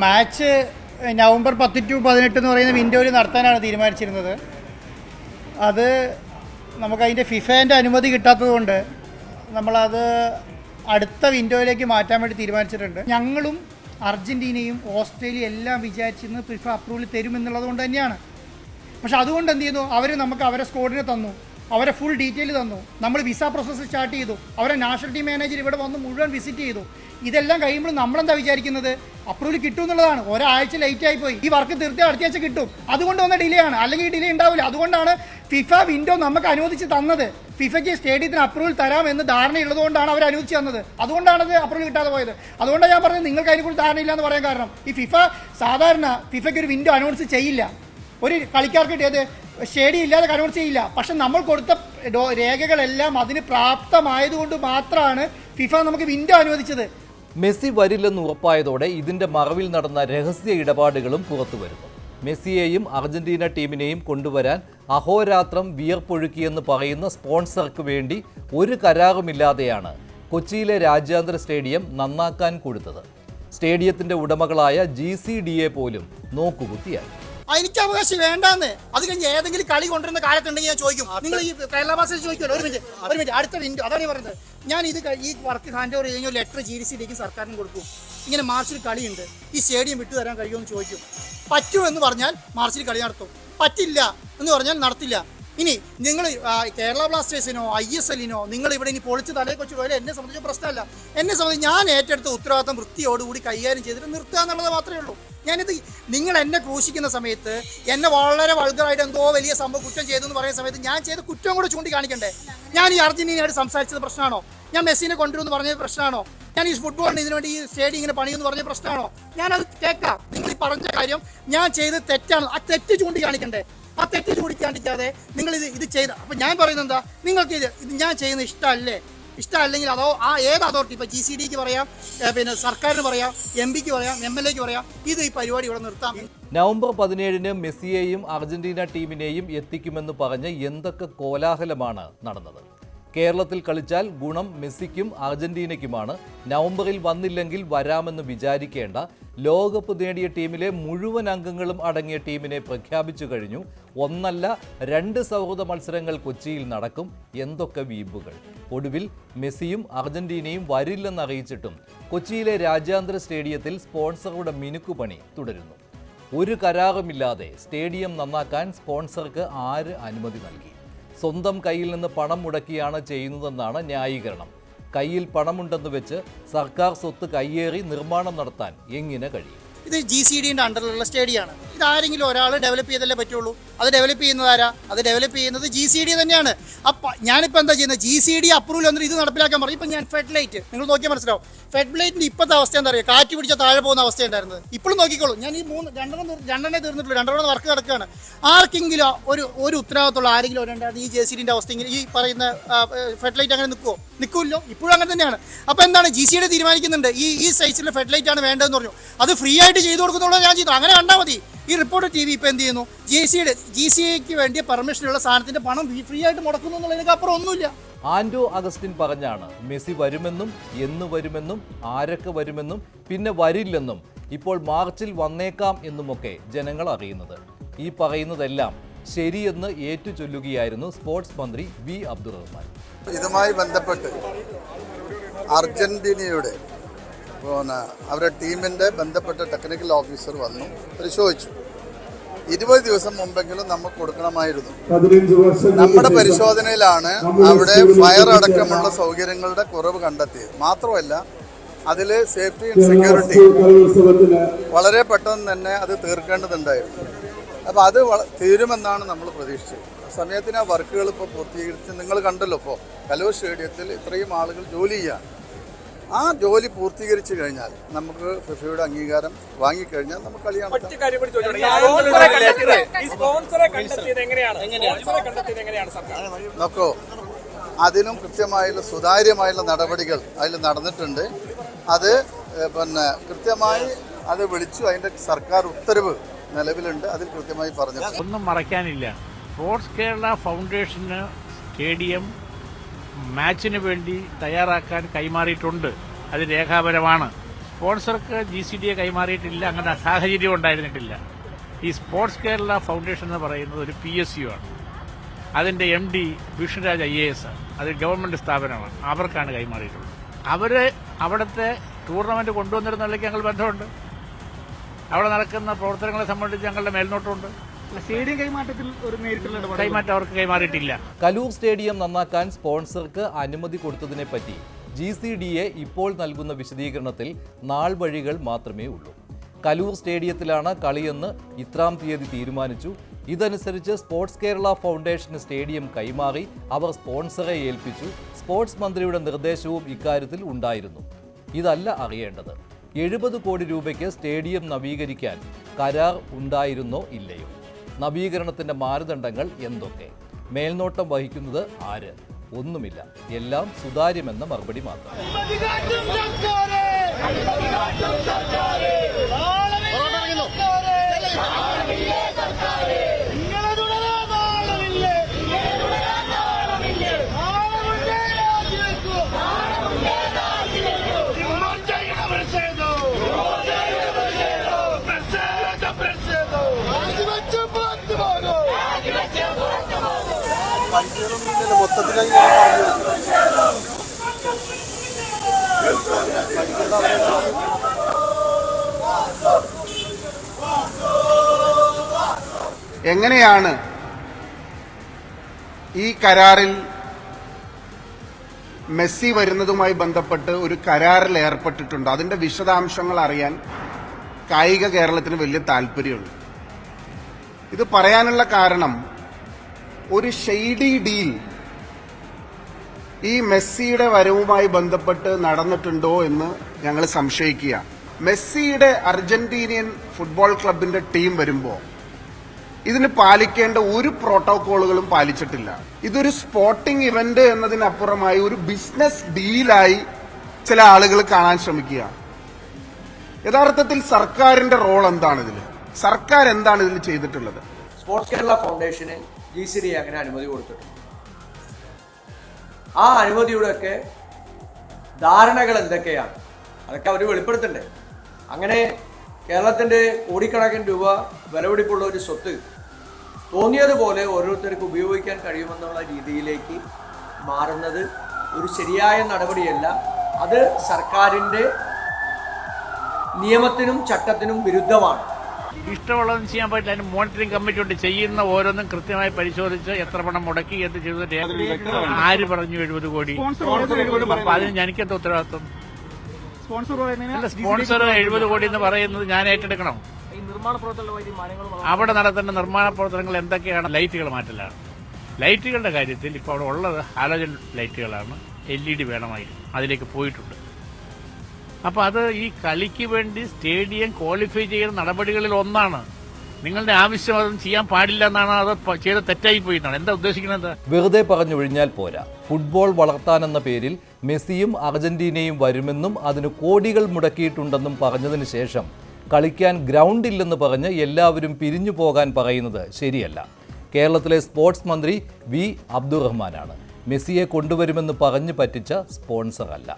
Match November 10 to 18 എന്ന് പറയുന്ന വിൻഡോയിൽ നടത്താനാണ് തീരുമാനിച്ചിരുന്നത്. അത് നമുക്കതിൻ്റെ ഫിഫേൻ്റെ അനുമതി കിട്ടാത്തതുകൊണ്ട് നമ്മളത് അടുത്ത വിൻഡോയിലേക്ക് മാറ്റാൻ വേണ്ടി തീരുമാനിച്ചിട്ടുണ്ട്. ഞങ്ങളും അർജൻറ്റീനയും ഓസ്ട്രേലിയ എല്ലാം വിചാരിച്ചിരുന്നത് ഫിഫ അപ്രൂവൽ തരുമെന്നുള്ളത് കൊണ്ട് തന്നെയാണ്. പക്ഷെ അതുകൊണ്ട് എന്ത് ചെയ്യുന്നു, അവർ നമുക്ക് അവരെ സ്ക്വാഡിനെ തന്നു, അവരെ ഫുൾ ഡീറ്റെയിൽ തന്നു, നമ്മൾ വിസ പ്രോസസ്സ് സ്റ്റാർട്ട് ചെയ്തു, അവരെ നാഷണൽ ടീം മാനേജർ ഇവിടെ വന്ന് മുഴുവൻ വിസിറ്റ് ചെയ്തു. ഇതെല്ലാം കഴിയുമ്പോൾ നമ്മളെന്താ വിചാരിക്കുന്നത്, അപ്രൂവൽ കിട്ടും എന്നുള്ളതാണ്. ഒരാഴ്ച ലേറ്റ് ആയിപ്പോയി, ഈ വർക്ക് തീർത്തി അടുത്ത ആഴ്ച കിട്ടും, അതുകൊണ്ട് വന്ന ഡിലേ ആണ്, അല്ലെങ്കിൽ ഡിലേ ഉണ്ടാവില്ല. അതുകൊണ്ടാണ് ഫിഫ വിൻഡോ നമുക്ക് അനുവദിച്ച് തന്നത്. ഫിഫയ്ക്ക് സ്റ്റേഡിയത്തിന് അപ്രൂവൽ തരാമെന്ന് ധാരണയുള്ളതുകൊണ്ടാണ് അവർ അനുവദിച്ച് തന്നത്. അതുകൊണ്ടാണത് അപ്രൂവൽ കിട്ടാതെ പോയത്. അതുകൊണ്ടാണ് ഞാൻ പറഞ്ഞത് നിങ്ങൾക്ക് അതിനെക്കുറിച്ച് ധാരണയില്ല എന്ന് പറയാൻ കാരണം, ഈ ഫിഫ സാധാരണ ഫിഫയ്ക്ക് ഒരു വിൻഡോ അനൗൺസ് ചെയ്യില്ല, ഒരു കളിക്കാർക്ക് ഏത് സ്റ്റേഡിയം ഇല്ലാതെ അനൗൺസ് ചെയ്യില്ല. പക്ഷെ നമ്മൾ കൊടുത്ത രേഖകളെല്ലാം അതിന് പ്രാപ്തമായതുകൊണ്ട് മാത്രമാണ് ഫിഫ നമുക്ക് വിൻഡോ അനുവദിച്ചത്. മെസ്സി വരില്ലെന്ന് ഉറപ്പായതോടെ ഇതിന്റെ മറവിൽ നടന്ന രഹസ്യ ഇടപാടുകളും പുറത്തു വരുന്നു. മെസ്സിയെയും അർജന്റീന ടീമിനെയും കൊണ്ടുവരാൻ അഹോരാത്രം വിയർപ്പൊഴുക്കിയെന്ന് പറയുന്ന സ്പോൺസർക്ക് വേണ്ടി ഒരു കരാറുമില്ലാതെയാണ് കൊച്ചിയിലെ രാജ്യാന്തര സ്റ്റേഡിയം നന്നാക്കാൻ കൊടുത്തത്. സ്റ്റേഡിയത്തിന്റെ ഉടമകളായ GCDA പോലും നോക്കുകുത്തിയായി. എനിക്ക് അവകാശം വേണ്ടാന്ന്. അത് കഴിഞ്ഞ് ഏതെങ്കിലും കളി കൊണ്ടുവരുന്ന കാലത്തുണ്ടെങ്കിൽ ഞാൻ ചോദിക്കും, നിങ്ങൾ ഈ കേരള ഭാഷയിൽ ചോദിക്കുമല്ലോ, ഒരു മിനിറ്റ് അടുത്ത വിൻഡോ. അതാണ് പറയുന്നത്. ഞാൻ ഈ വർക്ക് ഹാൻഡ് ഓവർ കഴിഞ്ഞാൽ ലെറ്റർ GDCDക്ക് സർക്കാരിന് കൊടുക്കും. ഇങ്ങനെ മാർച്ചിൽ കളിയുണ്ട്, ഈ സ്റ്റേഡിയം വിട്ടു തരാൻ കഴിയുമെന്ന് ചോദിക്കും. പറ്റുമെന്ന് പറഞ്ഞാൽ മാർച്ചിൽ കളി നടത്തും, പറ്റില്ല എന്ന് പറഞ്ഞാൽ നടത്തില്ല. ഇനി നിങ്ങൾ കേരള ബ്ലാസ്റ്റേഴ്സിനോ ISLനോ നിങ്ങൾ ഇവിടെ ഇനി പൊളിച്ച് തലയെ കൊച്ചു പോയാലും എന്നെ സംബന്ധിച്ച പ്രശ്നമല്ല. എന്നെ സംബന്ധിച്ച് ഞാൻ ഏറ്റെടുത്ത ഉത്തരവാദിത്തം വൃത്തിയോടുകൂടി കൈകാര്യം ചെയ്തിട്ട് നിർത്തുക എന്നുള്ളത് മാത്രമേ ഉള്ളൂ. ഞാനിത് നിങ്ങൾ എന്നെ ക്രൂശിക്കുന്ന സമയത്ത്, എന്നെ വളരെ വൾഗറായിട്ട് എന്തോ വലിയ സംഭവം കുറ്റം ചെയ്തു എന്ന് പറയുന്ന സമയത്ത് ഞാൻ ചെയ്ത കുറ്റം കൂടെ ചൂണ്ടിക്കാണിക്കണ്ടേ? ഞാൻ ഈ അർജന്റീനയായിട്ട് സംസാരിച്ചത് പ്രശ്നമാണോ? ഞാൻ മെസ്സിനെ കൊണ്ടുവരുമെന്ന് പറഞ്ഞത് പ്രശ്നമാണോ? ഞാൻ ഈ ഫുട്ബോളിന് ഇതിനു വേണ്ടി ഈ സ്റ്റേഡിയം ഇങ്ങനെ പണിയെന്ന് പറഞ്ഞ പ്രശ്നമാണോ? ഞാനത് കേൾക്കാം. നിങ്ങൾ ഈ പറഞ്ഞ കാര്യം ഞാൻ ചെയ്ത് തെറ്റാണ്, ആ തെറ്റ് ചൂണ്ടിക്കാണിക്കണ്ടേ? ആ തെറ്റ് ചൂണ്ടിക്കാണിക്കാതെ നിങ്ങൾ ഇത് ചെയ്ത. അപ്പം ഞാൻ പറയുന്നത് എന്താ, നിങ്ങൾക്ക് ഇത് ഞാൻ ചെയ്യുന്നത് ഇഷ്ടമല്ലെങ്കിൽ അതോ ഏത് അതോറിറ്റി, ഇപ്പോൾ GCDക്ക് പറയാം, പിന്നെ സർക്കാരിന് പറയാം, MPക്ക് പറയാം, MLAക്ക് പറയാം, ഈ പരിപാടി ഇവിടെ നിർത്താം. നവംബർ 17 മെസ്സിയെയും അർജന്റീന ടീമിനെയും എത്തിക്കുമെന്ന് പറഞ്ഞ് എന്തൊക്കെ കോലാഹലമാണ് നടന്നത്. കേരളത്തിൽ കളിച്ചാൽ ഗുണം മെസ്സിക്കും അർജന്റീനയ്ക്കുമാണ്. നവംബറിൽ വന്നില്ലെങ്കിൽ വരാമെന്ന് വിചാരിക്കേണ്ട. ലോകകപ്പ് നേടിയ ടീമിലെ മുഴുവൻ അംഗങ്ങളും അടങ്ങിയ ടീമിനെ പ്രഖ്യാപിച്ചു കഴിഞ്ഞു. ഒന്നല്ല 2 സൗഹൃദ മത്സരങ്ങൾ കൊച്ചിയിൽ നടക്കും. എന്തൊക്കെ വീമ്പുകൾ! ഒടുവിൽ മെസ്സിയും അർജന്റീനയും വരില്ലെന്നറിയിച്ചിട്ടും കൊച്ചിയിലെ രാജ്യാന്തര സ്റ്റേഡിയത്തിൽ സ്പോൺസറുടെ മിനുക്കുപണി തുടരുന്നു. ഒരു കരാറുമില്ലാതെ സ്റ്റേഡിയം നന്നാക്കാൻ സ്പോൺസർക്ക് ആര് അനുമതി നൽകി? സ്വന്തം കയ്യിൽ നിന്ന് പണം മുടക്കിയാണ് ചെയ്യുന്നതെന്നാണ് ന്യായീകരണം. കയ്യിൽ പണമുണ്ടെന്ന് വെച്ച് സർക്കാർ സ്വത്ത് കയ്യേറി നിർമ്മാണം നടത്താൻ എങ്ങനെ കഴിയും? ഇത് GCDന്റെ അണ്ടറിലുള്ള സ്റ്റേഡിയമാണ്. ഇത് ആരെങ്കിലും ഒരാൾ ഡെവലപ്പ് ചെയ്തല്ലേ പറ്റുള്ളൂ. അത് ഡെവലപ്പ് ചെയ്യുന്നത് ആരാ? അത് ഡെവലപ്പ് ചെയ്യുന്നത് GCD തന്നെയാണ്. അപ്പം ഞാനിപ്പോൾ എന്താ ചെയ്യുന്നത്, GCD അപ്രൂവൽ വന്നിട്ട് ഇത് നടപ്പിലാക്കാൻ പറയും. ഇപ്പം ഞാൻ ഫെഡ്ലൈറ്റ് നിങ്ങൾ നോക്കിയാൽ മനസ്സിലാവും. ഫെഡ്ലൈറ്റിൻ്റെ ഇപ്പോഴത്തെ അവസ്ഥ എന്താ പറയുക, കാറ്റ് പിടിച്ച താഴെ പോകുന്ന അവസ്ഥ ഉണ്ടായിരുന്നത്. ഇപ്പോഴും നോക്കിക്കോളൂ. ഞാൻ ഈ രണ്ടെണ്ണേ തീർന്നിട്ടുള്ളൂ, 2 വർക്ക് കിടക്കുകയാണ്. ആർക്കെങ്കിലും ഒരു ഉത്തരവാദിത്തമുള്ള ആരെങ്കിലും ഉണ്ടായിരുന്നു ഈ GCDന്റെ അവസ്ഥ ഇങ്ങനെ ഈ പറയുന്ന ഫെഡ്ലൈറ്റ് അങ്ങനെ നിൽക്കുമല്ലോ. ഇപ്പോഴും അങ്ങനെ തന്നെയാണ്. അപ്പോൾ എന്താണ് GCD തീരുമാനിക്കുന്നുണ്ട്, ഈ സൈസിലെ ഫെഡ്ലൈറ്റ് ആണ് വേണ്ടതെന്ന് പറഞ്ഞു. അത് ഫ്രീ ആയിട്ട് ചെയ്തു കൊടുക്കുന്നുള്ളത് ഞാൻ ചെയ്തു. അങ്ങനെ കണ്ടാൽ മതി. ഈ റിപ്പോർട്ടർ TV ഇപ്പോൾ എന്ത് ചെയ്യുന്നു, GCDക്ക് വേണ്ടിയ പെർമിഷനുള്ള സാധനത്തിന്റെ പണം ഫ്രീ ആയിട്ട് മുടക്കുന്നു എന്നുള്ളതിനൊക്കെ അപ്പുറം ഒന്നുമില്ല. ആൻഡോ അഗസ്റ്റിൻ പറഞ്ഞാണ് മെസ്സി വരുമെന്നും എന്ന് വരുമെന്നും ആരൊക്കെ വരുമെന്നും പിന്നെ വരില്ലെന്നും ഇപ്പോൾ മാർച്ചിൽ വന്നേക്കാം എന്നുമൊക്കെ ജനങ്ങൾ അറിയുന്നത്. ഈ പറയുന്നതെല്ലാം ശരിയെന്ന് ഏറ്റുചൊല്ലുകയായിരുന്നു സ്പോർട്സ് മന്ത്രി V. അബ്ദുറഹ്മാൻ. ഇതുമായി ബന്ധപ്പെട്ട് അർജന്റീനയുടെ അവരുടെ ടീമിൻ്റെ ബന്ധപ്പെട്ട ടെക്നിക്കൽ ഓഫീസർ വന്നു പരിശോധിച്ചു. 20 ദിവസം മുമ്പെങ്കിലും നമുക്ക് കൊടുക്കണമായിരുന്നു. നമ്മുടെ പരിശോധനയിലാണ് അവിടെ ഫയർ അടക്കമുള്ള സൗകര്യങ്ങളുടെ കുറവ് കണ്ടെത്തിയത്. മാത്രമല്ല അതിൽ സേഫ്റ്റി ആൻഡ് സെക്യൂരിറ്റി വളരെ പെട്ടെന്ന് തന്നെ അത് തീർക്കേണ്ടതുണ്ടായിരുന്നു. അപ്പോൾ അത് തീരുമെന്നാണ് നമ്മൾ പ്രതീക്ഷിച്ചത്. സമയത്തിന് ആ വർക്കുകൾ ഇപ്പോൾ പൂർത്തീകരിച്ച് നിങ്ങൾ കണ്ടല്ലോ. ഇപ്പോൾ കലൂർ സ്റ്റേഡിയത്തിൽ ഇത്രയും ആളുകൾ ജോലി ചെയ്യാണ്. ആ ജോലി പൂർത്തീകരിച്ചു കഴിഞ്ഞാൽ നമുക്ക് ഫിഫയുടെ അംഗീകാരം വാങ്ങിക്കഴിഞ്ഞാൽ നമുക്ക് കളി നടത്താം. നോക്കൂ, അതിനും കൃത്യമായുള്ള സുതാര്യമായുള്ള നടപടികൾ അതിൽ നടന്നിട്ടുണ്ട്. അത് കൃത്യമായി അത് വിളിച്ചു. അതിൻ്റെ സർക്കാർ ഉത്തരവ് നിലവിലുണ്ട്. അതിൽ കൃത്യമായി പറഞ്ഞു. ഒന്നും മറയ്ക്കാനില്ല. സ്പോർട്സ് കേരള ഫൗണ്ടേഷന് സ്റ്റേഡിയം മാച്ചിന് വേണ്ടി തയ്യാറാക്കാൻ കൈമാറിയിട്ടുണ്ട്. അത് രേഖാപരമാണ്. സ്പോൺസർക്ക് GCDA കൈമാറിയിട്ടില്ല, അങ്ങനെ സാഹചര്യം ഉണ്ടായിരുന്നിട്ടില്ല. ഈ സ്പോർട്സ് കേരള ഫൗണ്ടേഷൻ എന്ന് പറയുന്നത് ഒരു PSU ആണ്. അതിൻ്റെ MD വിഷ്ണുരാജ് IAS ആണ്. അത് ഗവൺമെൻറ് സ്ഥാപനമാണ്. അവർക്കാണ് കൈമാറിയിട്ടുള്ളത്. അവർ അവിടുത്തെ ടൂർണമെൻറ്റ് കൊണ്ടുവന്നിരുന്നതിലേക്ക് ഞങ്ങൾ ബന്ധമുണ്ട്. അവിടെ നടക്കുന്ന പ്രവർത്തനങ്ങളെ സംബന്ധിച്ച് ഞങ്ങളുടെ മേൽനോട്ടമുണ്ട്. സ്റ്റേഡിയം കൈമാറ്റത്തിൽ ഒരു നേരിട്ടുള്ള കൈമാറ്റം അവർക്ക് കൈമാറിയിട്ടില്ല. കലൂർ സ്റ്റേഡിയം നന്നാക്കാൻ സ്പോൺസർക്ക് അനുമതി കൊടുത്തതിനെ പറ്റി GCDA ഇപ്പോൾ നൽകുന്ന വിശദീകരണത്തിൽ നാൾ വഴികൾ മാത്രമേ ഉള്ളൂ. കലൂർ സ്റ്റേഡിയത്തിലാണ് കളിയെന്ന് ഇത്രാം തീയതി തീരുമാനിച്ചു. ഇതനുസരിച്ച് സ്പോർട്സ് കേരള ഫൗണ്ടേഷന് സ്റ്റേഡിയം കൈമാറി. അവർ സ്പോൺസറെ ഏൽപ്പിച്ചു. സ്പോർട്സ് മന്ത്രിയുടെ നിർദ്ദേശവും ഇക്കാര്യത്തിൽ ഉണ്ടായിരുന്നു. ഇതല്ല അറിയേണ്ടത്. 70 കോടി രൂപയ്ക്ക് സ്റ്റേഡിയം നവീകരിക്കാൻ കരാർ ഉണ്ടായിരുന്നോ ഇല്ലയോ? നവീകരണത്തിന്റെ മാനദണ്ഡങ്ങൾ എന്തൊക്കെ? മേൽനോട്ടം വഹിക്കുന്നത് ആര്? ഒന്നുമില്ല. എല്ലാം സുതാര്യമെന്ന മറുപടി മാത്രം. മൊത്തത്തിലേക്ക് എങ്ങനെയാണ് ഈ കരാറിൽ മെസ്സി വരുന്നതുമായി ബന്ധപ്പെട്ട് ഒരു കരാറിൽ ഏർപ്പെട്ടിട്ടുണ്ട്? അതിന്റെ വിശദാംശങ്ങൾ അറിയാൻ കായിക കേരളത്തിന് വലിയ താല്പര്യമുണ്ട്. ഇത് പറയാനുള്ള കാരണം, ഒരു ഷെയ്ഡി ഡീൽ ഈ മെസ്സിയുടെ വരവുമായി ബന്ധപ്പെട്ട് നടന്നിട്ടുണ്ടോ എന്ന് ഞങ്ങൾ സംശയിക്കുക. മെസ്സിയുടെ അർജന്റീനിയൻ ഫുട്ബോൾ ക്ലബിന്റെ ടീം വരുമ്പോൾ ഇതിന് പാലിക്കേണ്ട ഒരു പ്രോട്ടോകോളുകളും പാലിച്ചിട്ടില്ല. ഇതൊരു സ്പോർട്ടിംഗ് ഇവന്റ് എന്നതിനപ്പുറമായി ഒരു ബിസിനസ് ഡീലായി ചില ആളുകൾ കാണാൻ ശ്രമിക്കുക. യഥാർത്ഥത്തിൽ സർക്കാരിന്റെ റോൾ എന്താണ് ഇതിൽ? സർക്കാർ എന്താണ് ഇതിൽ ചെയ്തിട്ടുള്ളത്? സ്പോർട്സ് കേരള ഫൗണ്ടേഷന് GCDA അങ്ങനെ അനുമതി കൊടുത്തിട്ടുണ്ട്. ആ അനുമതിയുടെയൊക്കെ ധാരണകൾ എന്തൊക്കെയാണ് അതൊക്കെ അവർ വെളിപ്പെടുത്തണ്ടേ? അങ്ങനെ കേരളത്തിന്റെ കോടിക്കണക്കിന് രൂപ വിലപിടിപ്പുള്ള ഒരു സ്വത്ത് തോന്നിയതുപോലെ ഓരോരുത്തർക്ക് ഉപയോഗിക്കാൻ കഴിയുമെന്നുള്ള രീതിയിലേക്ക് മാറുന്നത് ഒരു ശരിയായ നടപടിയല്ല. അത് സർക്കാരിന്റെ നിയമത്തിനും ചട്ടത്തിനും വിരുദ്ധമാണ്. ഇഷ്ടമുള്ളതും ചെയ്യാൻ പറ്റില്ല. അതിന് മോണിറ്ററിംഗ് കമ്മിറ്റി ഉണ്ട്. ചെയ്യുന്ന ഓരോന്നും കൃത്യമായി പരിശോധിച്ച് എത്ര പണം മുടക്കി എന്ത് ചെയ്തു, ആര് പറഞ്ഞു 70 കോടി. അപ്പൊ അതിന് എനിക്കെന്താ ഉത്തരവാദിത്വം? സ്പോൺസർ 70 കോടി എന്ന് പറയുന്നത് ഞാൻ ഏറ്റെടുക്കണം. അവിടെ നടത്തേണ്ട നിർമ്മാണ പ്രവർത്തനങ്ങൾ എന്തൊക്കെയാണ്? ലൈറ്റുകൾ മാറ്റലാണ്. ലൈറ്റുകളുടെ കാര്യത്തിൽ ഇപ്പോൾ അവിടെ ഉള്ളത് ഹാലോജൻ ലൈറ്റുകളാണ്. LED വേണമായിരുന്നു, അതിലേക്ക് പോയിട്ടുണ്ട്. അപ്പോൾ അത് ഈ കളിക്ക് വേണ്ടി സ്റ്റേഡിയം ക്വാളിഫൈ ചെയ്യുന്ന നടപടികളിൽ ഒന്നാണ്. നിങ്ങളുടെ ആവശ്യം അതൊന്നും ചെയ്യാൻ പാടില്ല എന്നാണ്, അത് ചെയ്ത തെറ്റായി പോയി എന്നാണ്. എന്താ ഉദ്ദേശിക്കുന്നത്? വെറുതെ പറഞ്ഞൊഴിഞ്ഞാൽ പോരാ. ഫുട്ബോൾ വളർത്താനെന്ന പേരിൽ മെസ്സിയും അർജന്റീനയും വരുമെന്നും അതിന് കോടികൾ മുടക്കിയിട്ടുണ്ടെന്നും പറഞ്ഞതിന് ശേഷം കളിക്കാൻ ഗ്രൗണ്ട് ഇല്ലെന്ന് പറഞ്ഞ് എല്ലാവരും പിരിഞ്ഞു പോകാൻ പറയുന്നത് ശരിയല്ല. കേരളത്തിലെ സ്പോർട്സ് മന്ത്രി V. അബ്ദുറഹ്മാനാണ് മെസ്സിയെ കൊണ്ടുവരുമെന്ന് പറഞ്ഞു പറ്റിച്ച സ്പോൺസറല്ല.